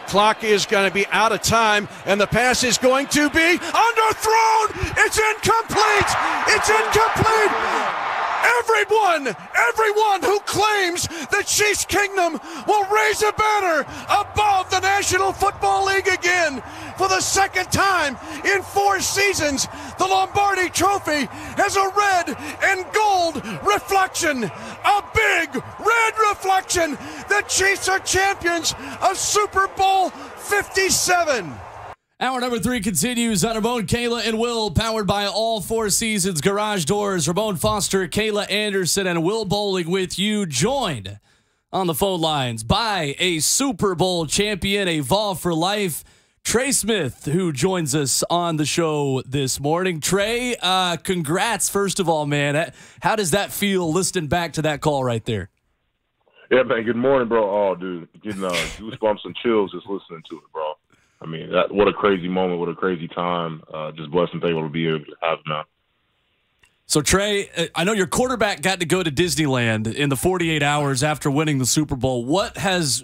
Clock is going to be out of time, and the pass is going to be underthrown. It's incomplete. It's incomplete. Everyone who claims the Chiefs Kingdom will raise a banner above the National Football League again. For the second time in 4 seasons, the Lombardi Trophy has a red and gold reflection, a big red reflection. The Chiefs are champions of Super Bowl 57. Hour number 3 continues on Ramon, Kayla, and Will, powered by all 4 Seasons Garage Doors. Ramon Foster, Kayla Anderson, and Will Bowling with you, joined on the phone lines by a Super Bowl champion, a Vol for life, Trey Smith, who joins us on the show this morning. Trey, congrats, first of all, man. How does that feel listening back to that call right there? Yeah, man, good morning, bro. Oh, dude, getting goosebumps and chills just listening to it, bro. I mean, what a crazy moment, what a crazy time. Just blessed and thankful to be able to have now. So, Trey, I know your quarterback got to go to Disneyland in the 48 hours after winning the Super Bowl. What has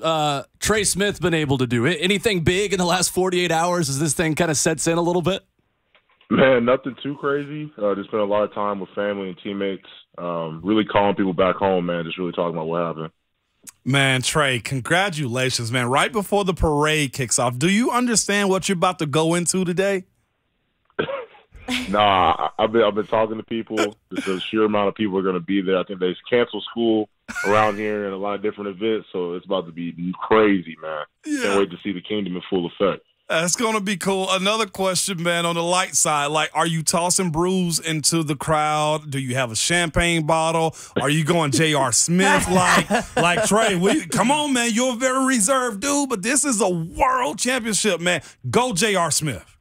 Trey Smith been able to do? Anything big in the last 48 hours as this thing kind of sets in a little bit? Man, nothing too crazy. Just spent a lot of time with family and teammates. Really calling people back home, man. Just really talking about what happened. Man, Trey, congratulations, man. Right before the parade kicks off, do you understand what you're about to go into today? Nah, I've been talking to people. Just the sheer amount of people are going to be there. I think they canceled school around here and a lot of different events, so it's about to be crazy, man. Yeah. Can't wait to see the kingdom in full effect. That's going to be cool. Another question, man, on the light side. Like, are you tossing brews into the crowd? Do you have a champagne bottle? Are you going J.R. Smith? like Trey, come on, man. You're a very reserved dude, but this is a world championship, man. Go J.R. Smith.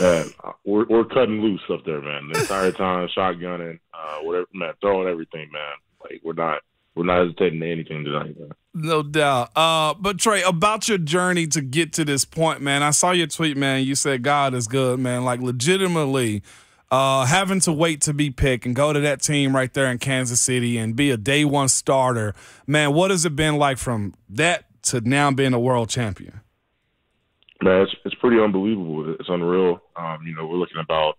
Man, we're cutting loose up there, man. The entire time, shotgunning, whatever, man, throwing everything, man. Like, we're not hesitating to anything tonight, man. No doubt. But, Trey, about your journey to get to this point, man, I saw your tweet, man. You said God is good, man. Like, legitimately having to wait to be picked and go to that team right there in Kansas City and be a day one starter, man, what has it been like from that to now being a world champion? Man, it's pretty unbelievable. It's unreal. We're looking about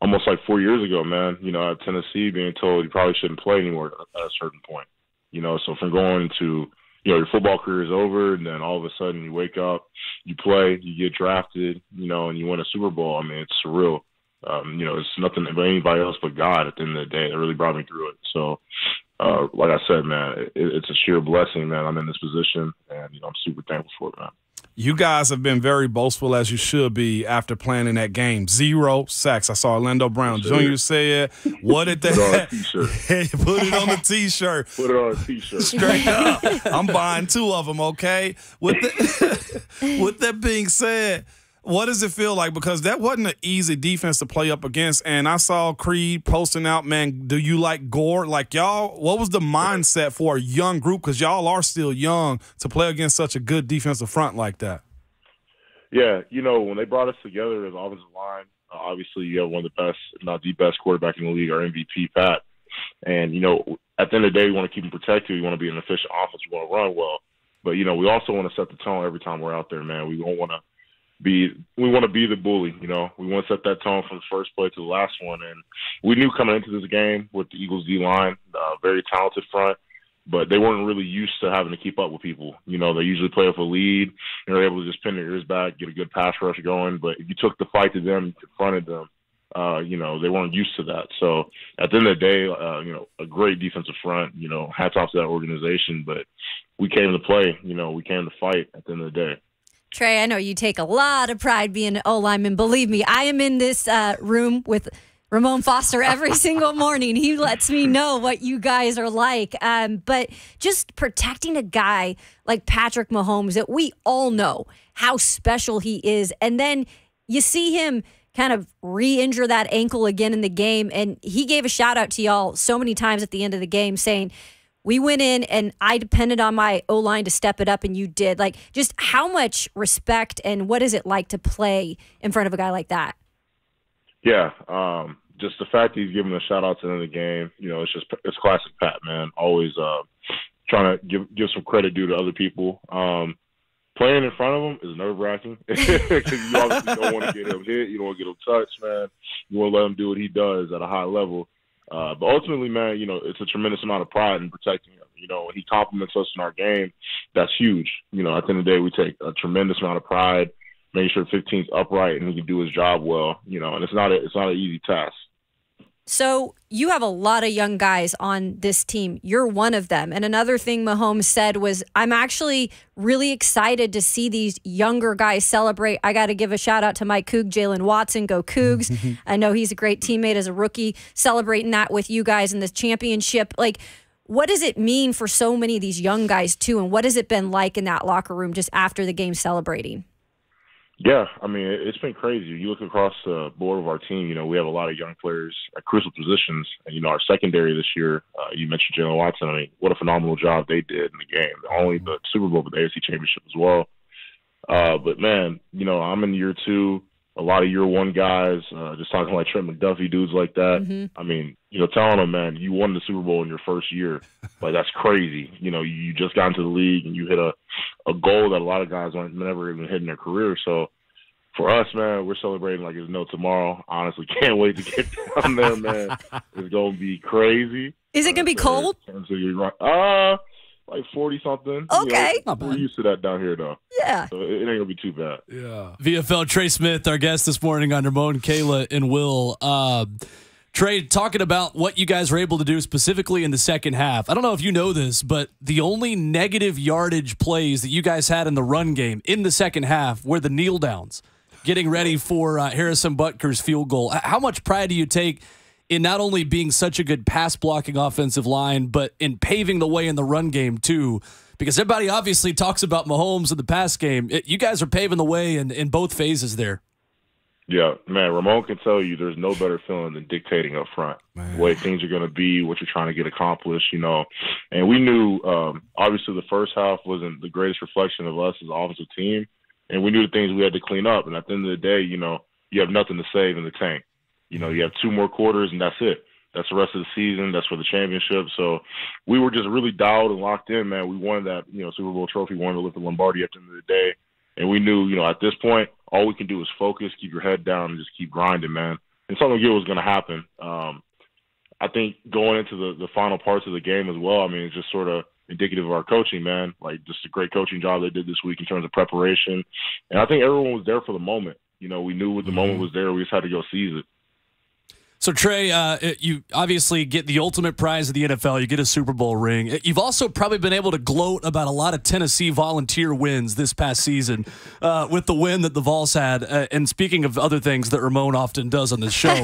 almost like 4 years ago, man, at Tennessee being told you probably shouldn't play anymore at a certain point. So from going to, your football career is over, and then all of a sudden you wake up, you play, you get drafted, and you win a Super Bowl. I mean, it's surreal. It's nothing about anybody else but God at the end of the day that really brought me through it. So, like I said, man, it's a sheer blessing, man. I'm in this position, and, I'm super thankful for it, man. You guys have been very boastful, as you should be, after playing in that game. 0 sacks. I saw Orlando Brown Jr. say it. What did that? Put it on a T-shirt. Put it on a T-shirt. Put it on a T-shirt. Straight up. I'm buying 2 of them, okay? With that being said, what does it feel like? Because that wasn't an easy defense to play up against. And I saw Creed posting out, man, do you like Gore? Like, y'all, what was the mindset for a young group? Because y'all are still young to play against such a good defensive front like that. Yeah, when they brought us together as offensive line, obviously you have one of the best, if not the best quarterback in the league, our MVP, Pat. And, at the end of the day, we want to keep him protected. We want to be an efficient offense. We want to run well. But, we also want to set the tone every time we're out there, man. We want to be the bully, We want to set that tone from the first play to the last one. And we knew coming into this game with the Eagles D-line, very talented front, but they weren't really used to having to keep up with people. They usually play with a lead, and they're able to just pin their ears back, get a good pass rush going. But if you took the fight to them, you confronted them, they weren't used to that. So at the end of the day, a great defensive front, hats off to that organization. But we came to play, we came to fight at the end of the day. Trey, I know you take a lot of pride being an O-lineman. Believe me, I am in this room with Ramon Foster every single morning. He lets me know what you guys are like. But just protecting a guy like Patrick Mahomes that we all know how special he is. And then you see him kind of re-injure that ankle again in the game. And he gave a shout out to y'all so many times at the end of the game saying, we went in and I depended on my O-line to step it up, and you did. Like, just how much respect and what is it like to play in front of a guy like that? Yeah, just the fact that he's giving a shout-out to the end of the game, it's classic Pat, man. Always trying to give some credit due to other people. playing in front of him is nerve-wracking because you obviously don't want to get him hit. You don't want to get him touched, man. You want to let him do what he does at a high level. But ultimately, man, it's a tremendous amount of pride in protecting him. When he compliments us in our game, that's huge. At the end of the day, we take a tremendous amount of pride, making sure 15's upright and he can do his job well. And it's not an easy task. So you have a lot of young guys on this team. You're one of them. And another thing Mahomes said was, I'm actually really excited to see these younger guys celebrate. I got to give a shout out to Mike Coog, Jalen Watson, go Cougs. I know he's a great teammate as a rookie, celebrating that with you guys in this championship. Like, what does it mean for so many of these young guys too? And what has it been like in that locker room just after the game celebrating? Yeah, I mean, it's been crazy. You look across the board of our team, we have a lot of young players at crucial positions. And, our secondary this year, you mentioned Jalen Watson. I mean, what a phenomenal job they did in the game. Not only the Super Bowl, but the AFC Championship as well. But, man, I'm in year 2. A lot of year 1 guys, just talking like Trent McDuffie, dudes like that. Mm-hmm. I mean, telling them, man, you won the Super Bowl in your first year. Like, that's crazy. You just got into the league and you hit a goal that a lot of guys aren't never even hit in their career. So for us, man, we're celebrating like there's no tomorrow. Honestly, can't wait to get down there, man. It's going to be crazy. Is it going to be cold? Like 40-something. Okay. We're used to that down here, though. Yeah. So it ain't going to be too bad. Yeah. VFL Trey Smith, our guest this morning on Ramon, Kayla, and Will. Trey, talking about what you guys were able to do specifically in the second half. I don't know if you know this, but the only negative yardage plays that you guys had in the run game in the second half were the kneel downs, getting ready for Harrison Butker's field goal. How much pride do you take in not only being such a good pass-blocking offensive line, but in paving the way in the run game, too? Because everybody obviously talks about Mahomes in the pass game. You guys are paving the way in both phases there. Yeah, man, Ramon can tell you there's no better feeling than dictating up front, the way things are going to be, what you're trying to get accomplished, And we knew, obviously, the first half wasn't the greatest reflection of us as an offensive team, and we knew the things we had to clean up. And at the end of the day, you have nothing to save in the tank. You have 2 more quarters, and that's it. That's the rest of the season. That's for the championship. So we were just really dialed and locked in, man. We wanted that, Super Bowl trophy. We wanted to lift the Lombardi at the end of the day. And we knew, at this point, all we can do is focus, keep your head down, and just keep grinding, man. And something good was going to happen. I think going into the final parts of the game as well, I mean, it's just sort of indicative of our coaching, man. Like, just a great coaching job they did this week in terms of preparation. And I think everyone was there for the moment. We knew what the moment was there. We just had to go seize it. So, Trey, you obviously get the ultimate prize of the NFL. You get a Super Bowl ring. You've also probably been able to gloat about a lot of Tennessee Volunteer wins this past season with the win that the Vols had. And speaking of other things that Ramon often does on this show,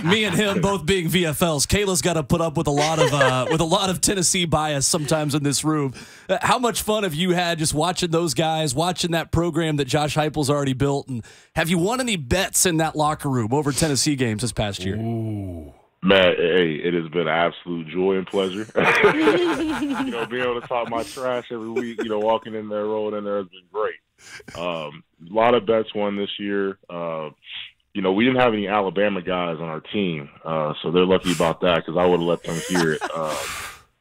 me and him both being VFLs, Kayla's got to put up with a lot of Tennessee bias sometimes in this room. How much fun have you had just watching those guys, watching that program that Josh Heupel's already built? And have you won any bets in that locker room over Tennessee games this past year? Ooh. Man, hey, it has been an absolute joy and pleasure. Being able to talk my trash every week, walking in there, rolling in there has been great. A lot of bets won this year. We didn't have any Alabama guys on our team, so they're lucky about that because I would have let them hear it.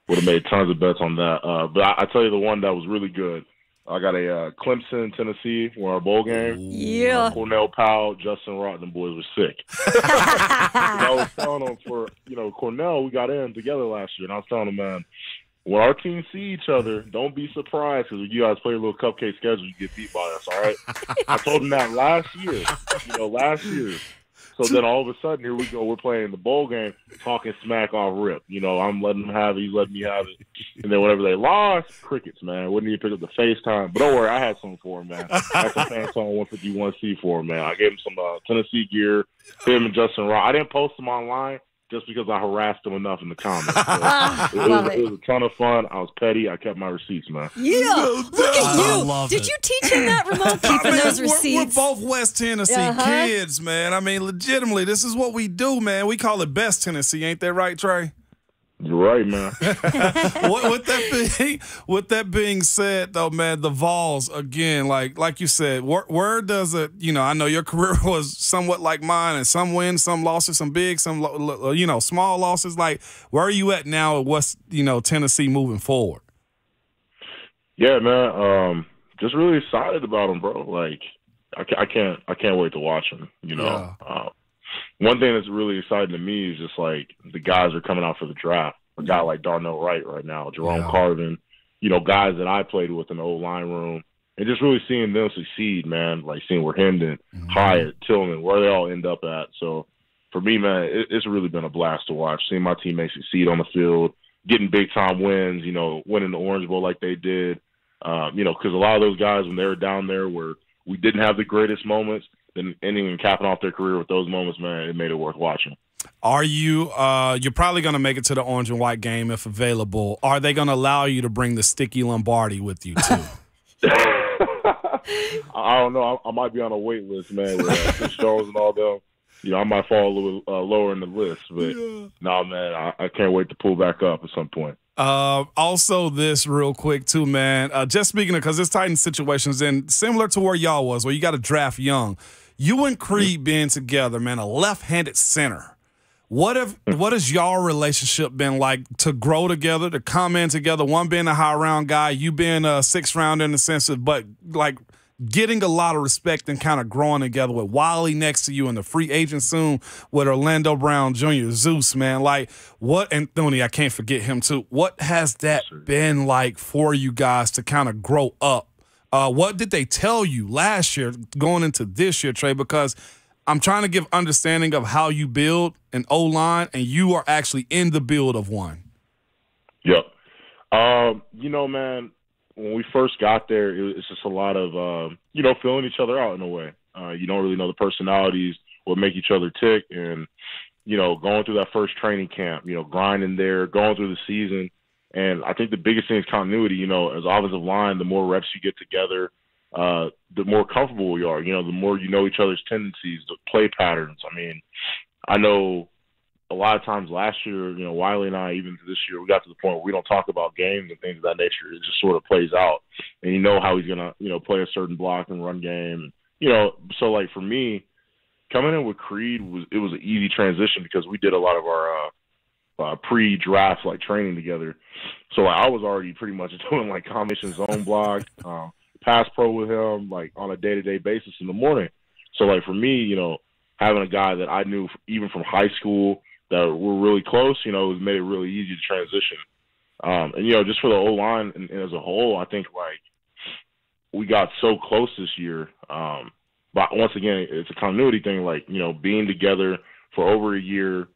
Would have made tons of bets on that. But I tell you the one that was really good. I got a Clemson, Tennessee, won our bowl game. Yeah. Cornell Powell, Justin Rock, them boys were sick. I was telling them Cornell, we got in together last year, and I was telling them, man, when our teams see each other, don't be surprised because you guys play a little cupcake schedule, you get beat by us, all right? I told them that last year. So then all of a sudden, here we go. We're playing the bowl game, talking smack off rip. I'm letting them have it. He's letting me have it. And then whenever they lost, crickets, man. Wouldn't even pick up the FaceTime. But don't worry, I had something for him, man. I had some pants on 151C for him, man. I gave him some Tennessee gear, him and Justin Rock. I didn't post them online just because I harassed them enough in the comments. So it was a ton of fun. I was petty. I kept my receipts, man. Yeah. Look at you. Did you teach him that, Ramon, keeping those receipts? We're both West Tennessee kids, man. I mean, legitimately, this is what we do, man. We call it Best Tennessee. Ain't that right, Trey? You're right, man. With that being said, though, man, the Vols again, like you said, where does it? I know your career was somewhat like mine, and some wins, some losses, some big, some small losses. Like, where are you at now? What's Tennessee moving forward? Yeah, man. just really excited about him, bro. Like, I can't wait to watch him. You know, one thing that's really exciting to me is just like the guys are coming out for the draft. A guy like Darnell Wright right now, Jerome Carvin, you know, guys that I played with in the old line room, and just really seeing them succeed, man. Like seeing where Hendon, Hyatt, Tillman, where they all end up at. So for me, man, it's really been a blast to watch. Seeing my teammates succeed on the field, getting big time wins, you know, winning the Orange Bowl like they did. You know, because a lot of those guys when they were down there where we didn't have the greatest moments, then ending and capping off their career with those moments, man, it made it worth watching. Are you you're probably going to make it to the orange and white game if available. Are they going to allow you to bring the sticky Lombardi with you too? I don't know. I might be on a wait list, man, with Chris Jones and all them. You know, I might fall a little lower in the list, but no, man, I can't wait to pull back up at some point. Also, this real quick too, man. Just speaking of, because this Titan situations, and similar to where y'all was, where you got to draft young. You and Creed being together, man, a left-handed center. What has y'all relationship been like to grow together, to come in together? One being a high round guy, you being a 6th round in the sense of, but like getting a lot of respect and kind of growing together with Wiley next to you and the free agent soon with Orlando Brown Jr., Zeus, man. Like what, and Thony, I can't forget him too. What has that been like for you guys to kind of grow up? What did they tell you last year going into this year, Trey? Because I'm trying to give understanding of how you build an O-line, and you are actually in the build of one. Yep. You know, man, when we first got there, it's just a lot of, you know, filling each other out in a way. You don't really know the personalities, what make each other tick, and, you know, going through that first training camp, you know, grinding there, going through the season. And I think the biggest thing is continuity. You know, as offensive line, the more reps you get together, the more comfortable we are. You know, the more you know each other's tendencies, the play patterns. I mean, I know a lot of times last year, you know, Wiley and I, even this year, we got to the point where we don't talk about games and things of that nature. It just sort of plays out. And you know how he's going to, you know, play a certain block and run game. You know, so, like, for me, coming in with Creed, it was an easy transition because we did a lot of our pre-draft, like, training together. So, like, I was already pretty much doing, like, combination zone block, pass pro with him, like, on a day-to-day basis in the morning. So, like, for me, you know, having a guy that I knew even from high school that were really close, you know, it made it really easy to transition. And, you know, just for the O-line and as a whole, I think, like, we got so close this year. But once again, it's a continuity thing, like, you know, being together for over a year,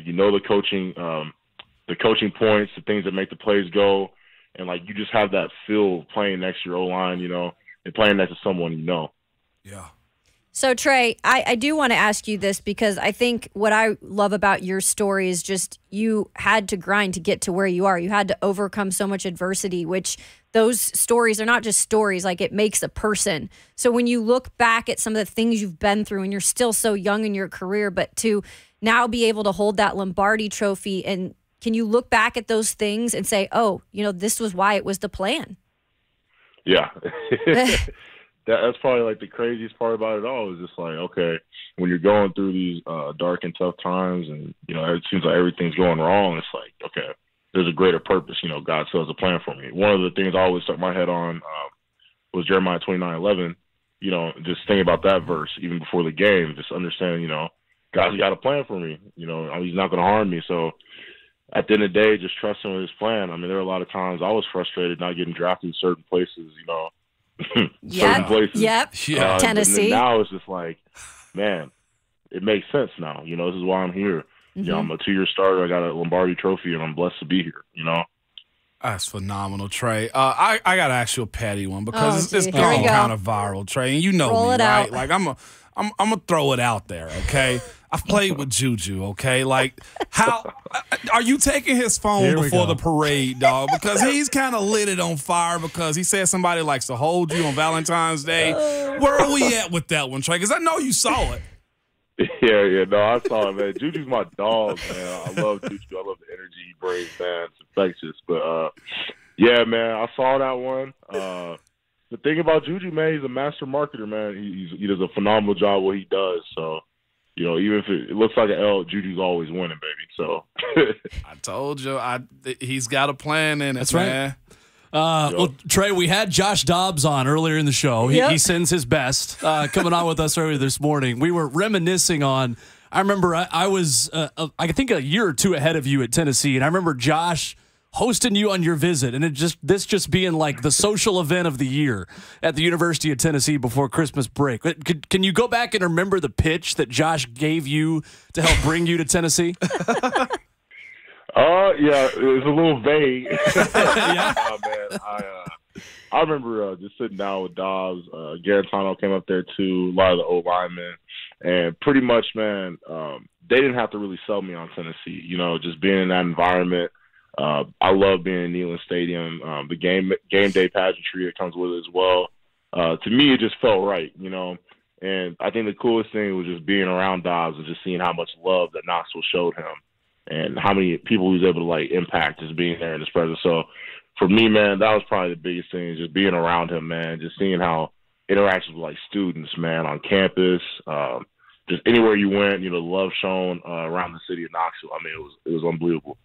you know, the coaching points, the things that make the plays go. And, like, you just have that feel of playing next to your O-line, you know, and playing next to someone you know. Yeah. So, Trey, I do want to ask you this because I think what I love about your story is just you had to grind to get to where you are. You had to overcome so much adversity, which those stories are not just stories, like it makes a person. So when you look back at some of the things you've been through and you're still so young in your career, but to now be able to hold that Lombardi trophy, and can you look back at those things and say, oh, you know, this was why it was the plan? Yeah. That's probably, like, the craziest part about it all is just like, okay, when you're going through these dark and tough times and, you know, it seems like everything's going wrong, it's like, okay, there's a greater purpose. You know, God still has a plan for me. One of the things I always stuck my head on was Jeremiah 29:11, you know, just thinking about that verse even before the game, just understanding, you know, God's got a plan for me. You know, he's not going to harm me. So at the end of the day, just trusting with his plan. I mean, there were a lot of times I was frustrated not getting drafted in certain places, you know, certain places. Yep. Tennessee. And now it's just like, man, it makes sense now. You know, this is why I'm here. Mm-hmm. You know, I'm a 2-year starter. I got a Lombardi trophy, and I'm blessed to be here, you know? That's phenomenal, Trey. I got to ask you a petty one because it's gone kind of viral, Trey. And you know me, right? Out. Like, I'm going to throw it out there, okay? I've played with Juju, okay? Like, how are you taking his phone before the parade, dog? Because he's kind of lit it on fire because he said somebody likes to hold you on Valentine's Day. Where are we at with that one, Trey? Because I know you saw it. Yeah, no, I saw it, man. Juju's my dog, man. I love Juju. I love the energy he brings, man. It's infectious. But, yeah, man, I saw that one. The thing about Juju, man, he's a master marketer, man. He does a phenomenal job what he does. So, you know, even if it looks like an L, Juju's always winning, baby. So I told you, he's got a plan in it, That's man. Right. Well, Trey, we had Josh Dobbs on earlier in the show. He sends his best. Coming on with us earlier this morning, we were reminiscing on. I remember I was, I think, a year or two ahead of you at Tennessee, and I remember Josh hosting you on your visit, and this just being like the social event of the year at the University of Tennessee before Christmas break. Can you go back and remember the pitch that Josh gave you to help bring you to Tennessee? Yeah, it was a little vague. Yeah. Man, I remember just sitting down with Dobbs. Garantano came up there too, a lot of the old linemen, and pretty much, man, they didn't have to really sell me on Tennessee. You know, just being in that environment. I love being in Neyland Stadium. The game day pageantry that comes with it as well. To me, it just felt right, you know. And I think the coolest thing was just being around Dobbs and just seeing how much love that Knoxville showed him, and how many people he was able to like impact just being there in his presence. So for me, man, that was probably the biggest thing, is just being around him, man. Just seeing how interactions with like students, man, on campus, just anywhere you went, you know, the love shown around the city of Knoxville. I mean, it was unbelievable.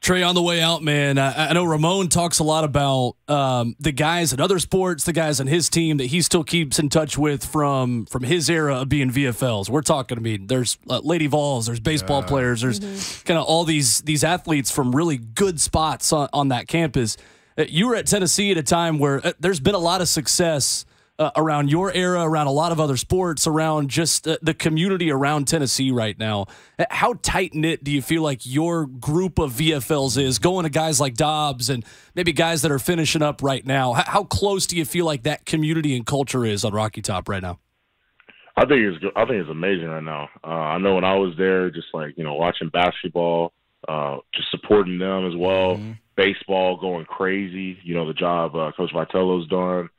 Trey, on the way out, man, I know Ramon talks a lot about the guys in other sports, the guys on his team that he still keeps in touch with from his era of being VFLs. We're talking, I mean, there's Lady Vols, there's baseball players, there's kind of all these athletes from really good spots on that campus. You were at Tennessee at a time where there's been a lot of success around your era, around a lot of other sports, around just the community around Tennessee right now. How tight-knit do you feel like your group of VFLs is, going to guys like Dobbs and maybe guys that are finishing up right now? How close do you feel like that community and culture is on Rocky Top right now? I think it's amazing right now. I know when I was there, just like, you know, watching basketball, just supporting them as well, baseball going crazy, you know, the job Coach Vitello's done.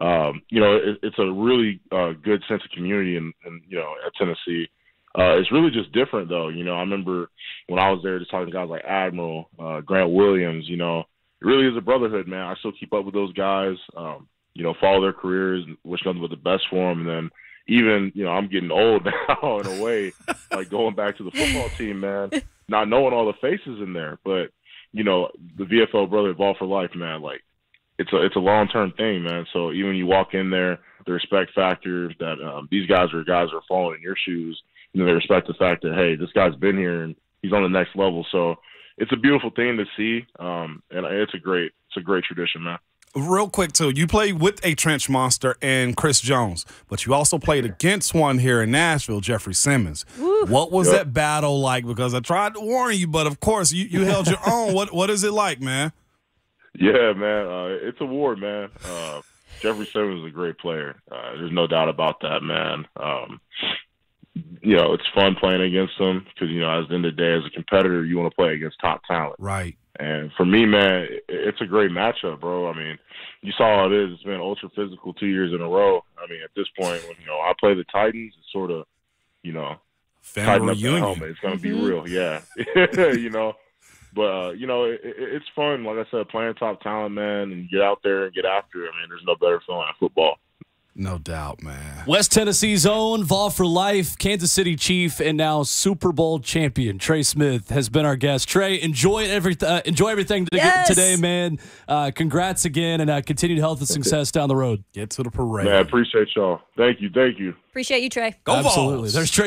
You know, it's a really good sense of community, and you know, at Tennessee, it's really just different though. You know, I remember when I was there, just talking to guys like Admiral, Grant Williams. You know, it really is a brotherhood, man. I still keep up with those guys. You know, follow their careers, wish nothing but the best for them. And then even, you know, I'm getting old now in a way, like going back to the football team, man. Not knowing all the faces in there, but you know, the VFL brotherhood, Vol for life, man. Like, it's a long-term thing, man. So even when you walk in there, the respect factor that these guys are following in your shoes, you know, they respect the fact that, hey, this guy's been here and he's on the next level. So it's a beautiful thing to see, and it's a great tradition, man. Real quick, too, you played with a trench monster and Chris Jones, but you also played against one here in Nashville, Jeffrey Simmons. Woo. What was that battle like? Because I tried to warn you, but, of course, you held your own. What is it like, man? Yeah, man, it's a war, man. Jeffrey Simmons is a great player. There's no doubt about that, man. You know, it's fun playing against him because, you know, at the end of the day, as a competitor, you want to play against top talent. Right. And for me, man, it's a great matchup, bro. I mean, you saw how it is. It's been ultra physical 2 years in a row. I mean, at this point, when, you know, I play the Titans, it's sort of, you know, tighten up the helmet. It's going to be real, yeah. You know. But, you know, it's fun, like I said, playing top talent, man, and get out there and get after it. I mean, there's no better feeling in football. No doubt, man. West Tennessee's own, Vol for life, Kansas City Chief, and now Super Bowl champion, Trey Smith, has been our guest. Trey, enjoy everything today, man. Congrats again, and continued health and success down the road. Get to the parade. Man, I appreciate y'all. Thank you. Appreciate you, Trey. Go Vols. Absolutely. There's Trey.